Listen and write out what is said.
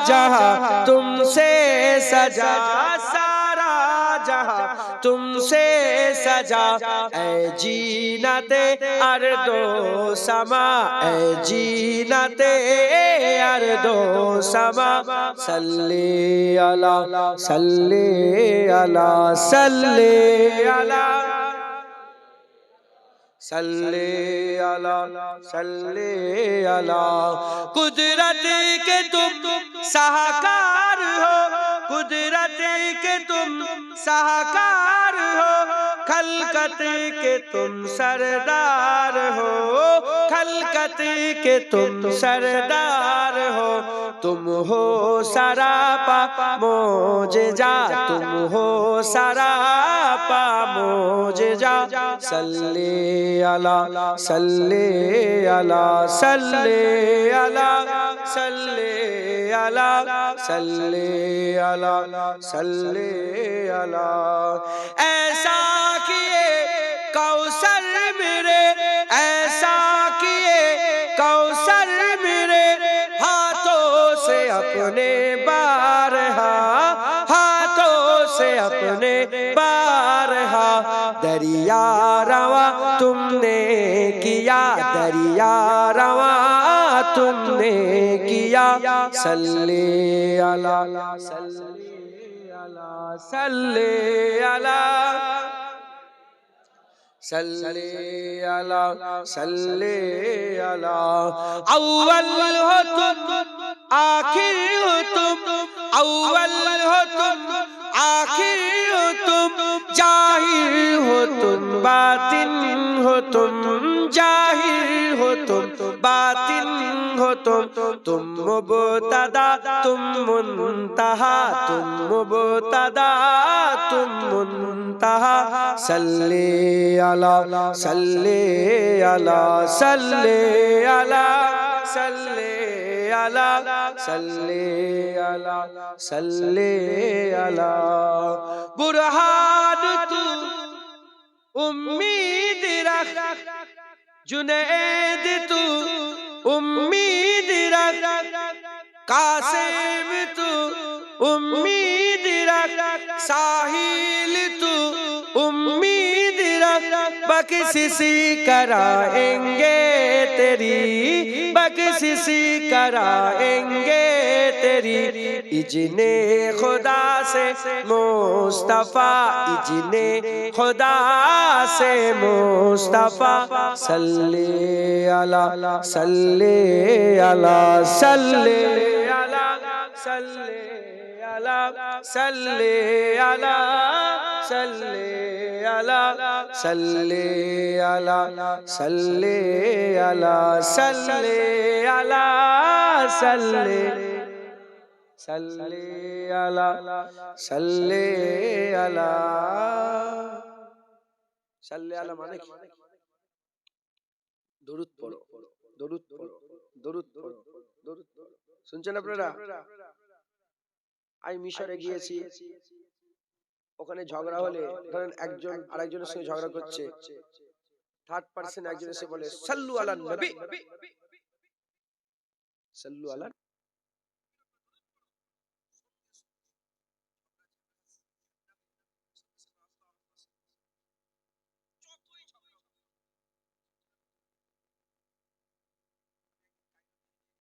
जहां तुमसे सजा, सारा जहां तुमसे सजा। ऐ जीनते अर्दो समा, ऐ जीनते अर्दो समा। सल्ले अला सल्ले अला सल्ले अला सल्ले अला सल्ले अला। कुदरत के तुम साहकार हो, कुदरत के तुम साहकार हो, खलकत के तुम सरदार हो, खलकत के तुम सरदार हो। तुम हो सरापा मोजेजा, तुम हो सरापा मोजेजा। सल्ले अला सल्ले अला सल्ले अला सल्ले अला सल्ले अला सल्ले अला। ऐसा किए कौसर मेरे, ऐसा किए कौसर मेरे, हाथों से अपने बारहा, हाथों से अपने बारहा। दरिया रवा तुमने किया, दरिया रवा तुमने किया। सल्ले अला सल्ले अला सल्ले अला सल्ले अला सल्ले अला। अव्वल हो तुम आखिर हो तुम, अव्वल हो तुम आखिर हो तुम, जाहिर हो तुम बातिन हो तुम, जाहिर हो तुम बातिन हो तुम। तुम मुबतदा तुम मुंतहा, तुम मुबतदा तुम मुंतहा। सल्ले अला सल्ले अला सल्ले अला सल्ले अला सल्ले अला सल्ले अला। बुरहान तू उम्मीद रख, जुनैद तू उम्मीद रख, कासिम तू उम्मीद रख, साहिल तू उम्मीद रख। बख्शिशी कराएंगे तेरी, बख्शिशी कराएंगे तेरी। इजने खुदा से मुस्तफा, इजने खुदा से मुस्तफा। सल्ले अला सल्ले अला सल्ले अला सल्ले अला सल्ले अला सल्ले अला सल्ले अला सल्ले अला सल्ले अला सल्ले सल्ले अला सल्ले अला सल्ले अला মানে কি? দরুদ পড়ো, দরুদ পড়ো, দরুদ পড়ো, দরুদ পড়ো। শুনছেন আপনারা? আমি মিশরে গিয়েছি, ওখানে ঝগড়া হলে ধরেন একজন আরেকজনের সঙ্গে ঝগড়া করছে, থার্ড পারসন একজন এসে বলে সাল্লু আলান নবী, সাল্লু আলান